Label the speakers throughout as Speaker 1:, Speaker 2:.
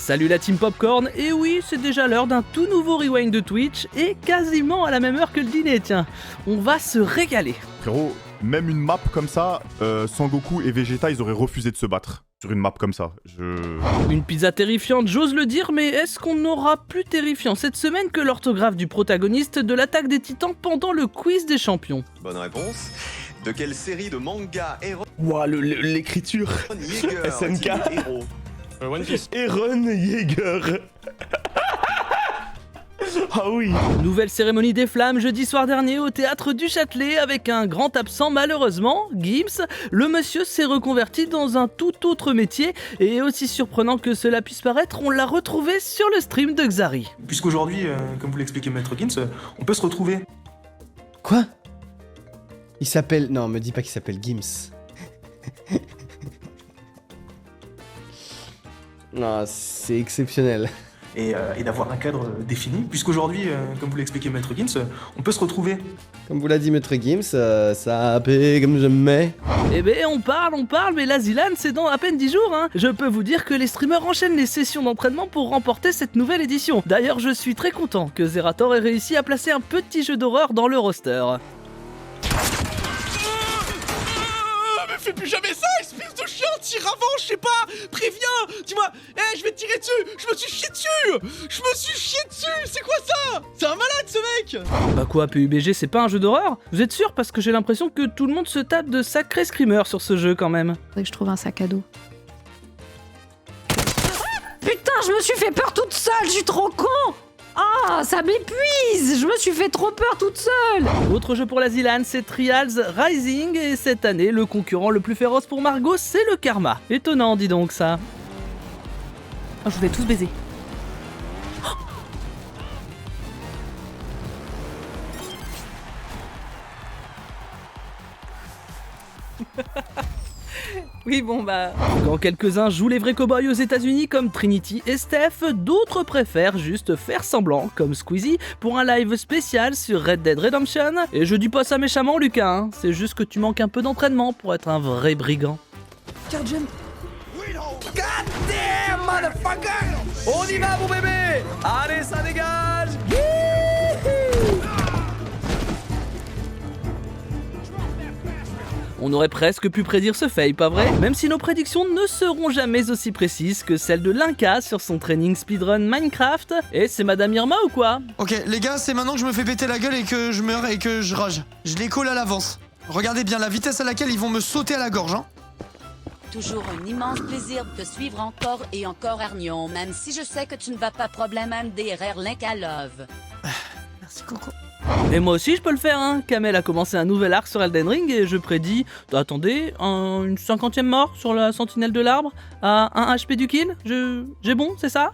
Speaker 1: Salut la team Popcorn, et oui, c'est déjà l'heure d'un tout nouveau rewind de Twitch, et quasiment à la même heure que le dîner, tiens. On va se régaler.
Speaker 2: Frérot, même une map comme ça, Sangoku et Vegeta, ils auraient refusé de se battre. Sur une map comme ça,
Speaker 1: Une pizza terrifiante, j'ose le dire, mais est-ce qu'on aura plus terrifiant cette semaine que l'orthographe du protagoniste de l'attaque des titans pendant le quiz des champions?
Speaker 3: Bonne réponse. De quelle série de manga Eren
Speaker 4: Ouah, l'écriture.
Speaker 3: Yeager
Speaker 4: SNK.
Speaker 3: est-il le héros?
Speaker 5: One Piece.
Speaker 4: Eren Yeager. Ah oui.
Speaker 1: Nouvelle cérémonie des flammes jeudi soir dernier au théâtre du Châtelet avec un grand absent malheureusement, Gims. Le monsieur s'est reconverti dans un tout autre métier et aussi surprenant que cela puisse paraître, on l'a retrouvé sur le stream de Xari.
Speaker 6: Puisqu'aujourd'hui, comme vous l'expliquait Maître Gims, on peut se retrouver.
Speaker 7: Quoi? Il s'appelle... Non, me dis pas qu'il s'appelle Gims. Non, c'est exceptionnel.
Speaker 6: Et d'avoir un cadre défini. Puisqu'aujourd'hui, comme vous l'expliquait Maître Gims, on peut se retrouver.
Speaker 7: Comme vous l'a dit Maître Gims, ça a payé comme jamais.
Speaker 1: Eh ben on parle, mais la Zilan c'est dans à peine 10 jours hein. Je peux vous dire que les streamers enchaînent les sessions d'entraînement pour remporter cette nouvelle édition. D'ailleurs je suis très content que Zerator ait réussi à placer un petit jeu d'horreur dans le roster.
Speaker 5: Mais fais plus jamais ça, espèce de chien, tire avant, je sais pas, préviens, dis-moi, je vais te tirer dessus, je me suis chié dessus, c'est quoi ça? C'est un malade ce mec.
Speaker 1: Bah quoi, PUBG c'est pas un jeu d'horreur? Vous êtes sûr? Parce que j'ai l'impression que tout le monde se tape de sacrés screamers sur ce jeu quand même.
Speaker 8: Faudrait que je trouve un sac à dos. Putain, je me suis fait peur toute seule, je suis trop con! Ah, ça m'épuise! Je me suis fait trop peur toute seule!
Speaker 1: Autre jeu pour la Zilan, c'est Trials Rising, et cette année, le concurrent le plus féroce pour Margot, c'est le Karma. Étonnant, dis donc ça.
Speaker 8: Oh, je vous vais tous baiser. Oui, bon bah...
Speaker 1: Quand quelques-uns jouent les vrais cow-boys aux États-Unis comme Trinity et Steph, d'autres préfèrent juste faire semblant, comme Squeezie, pour un live spécial sur Red Dead Redemption. Et je dis pas ça méchamment, Lucas, hein. C'est juste que tu manques un peu d'entraînement pour être un vrai brigand.
Speaker 8: Cardjump.
Speaker 5: Goddamn motherfucker. On y va mon bébé. Allez, ça dégage.
Speaker 1: On aurait presque pu prédire ce fail, pas vrai? Même si nos prédictions ne seront jamais aussi précises que celles de Linka sur son training speedrun Minecraft. Et c'est Madame Irma ou quoi?
Speaker 9: Ok, les gars, c'est maintenant que je me fais péter la gueule et que je meurs et que je rage. Je les colle à l'avance. Regardez bien la vitesse à laquelle ils vont me sauter à la gorge, hein.
Speaker 10: Toujours un immense plaisir de te suivre encore et encore, Arnion, même si je sais que tu ne vas pas probablement derrière Linka Love.
Speaker 9: Merci, Coco.
Speaker 1: Et moi aussi je peux le faire, hein. Kamel a commencé un nouvel arc sur Elden Ring et je prédis, attendez, une 50e mort sur la sentinelle de l'arbre à 1 HP du kill. J'ai bon, c'est ça?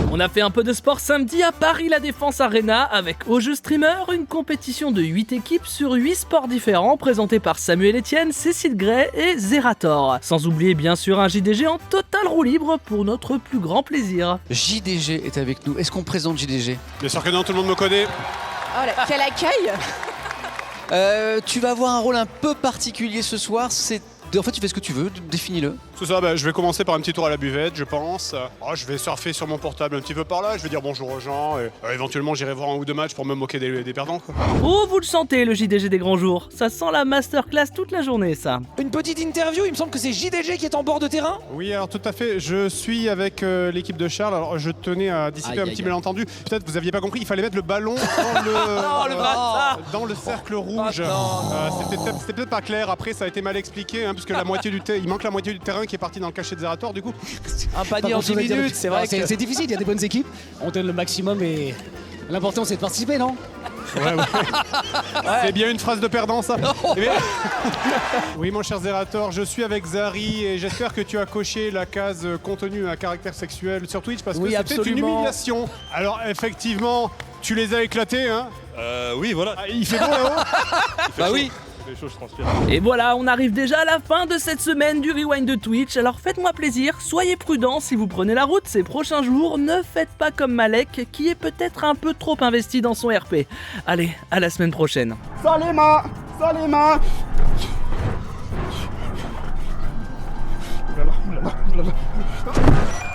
Speaker 1: On a fait un peu de sport samedi à Paris La Défense Arena avec Au Jeu Streamer, une compétition de 8 équipes sur 8 sports différents présentée par Samuel Etienne, Cécile Gray et Zerator. Sans oublier bien sûr un JDG en total roue libre pour notre plus grand plaisir.
Speaker 11: JDG est avec nous, est-ce qu'on présente JDG?
Speaker 5: Bien sûr que non, tout le monde me connaît.
Speaker 8: Oh là, quel accueil!
Speaker 11: Tu vas avoir un rôle un peu particulier ce soir, en fait tu fais ce que tu veux, définis-le.
Speaker 5: C'est ça, je vais commencer par un petit tour à la buvette, je pense. Je vais surfer sur mon portable un petit peu par là, je vais dire bonjour aux gens, et éventuellement j'irai voir un ou deux matchs pour me moquer des perdants, quoi.
Speaker 1: Oh, vous le sentez le JDG des grands jours, ça sent la masterclass toute la journée ça.
Speaker 12: Une petite interview, il me semble que c'est JDG qui est en bord de terrain.
Speaker 5: Oui, alors tout à fait, je suis avec l'équipe de Charles, alors je tenais à dissiper un petit malentendu. Peut-être vous aviez pas compris, il fallait mettre le ballon dans le, dans le cercle rouge. C'était peut-être pas clair, après ça a été mal expliqué, hein, puisque il manque la moitié du terrain qui est parti dans le cachet de Zerator du coup.
Speaker 12: Un panier en 10 minutes, c'est vrai que c'est difficile, il y a des bonnes équipes. On donne le maximum et l'important c'est de participer, non?
Speaker 5: Ouais. C'est bien une phrase de perdant ça. Oui mon cher Zerator, je suis avec Zari et j'espère que tu as coché la case contenu à caractère sexuel sur Twitch parce que c'était une humiliation. Alors effectivement, tu les as éclatés hein.
Speaker 13: Oui voilà.
Speaker 5: Il fait bon là-haut.
Speaker 11: Bah oui.
Speaker 2: fait chaud, je transpire.
Speaker 1: Et voilà, on arrive déjà à la fin de cette semaine du Rewind de Twitch. Alors faites-moi plaisir, soyez prudents si vous prenez la route ces prochains jours. Ne faites pas comme Malek, qui est peut-être un peu trop investi dans son RP. Allez, à la semaine prochaine.
Speaker 13: Salima, Salima. Oulala, oulala, oulala.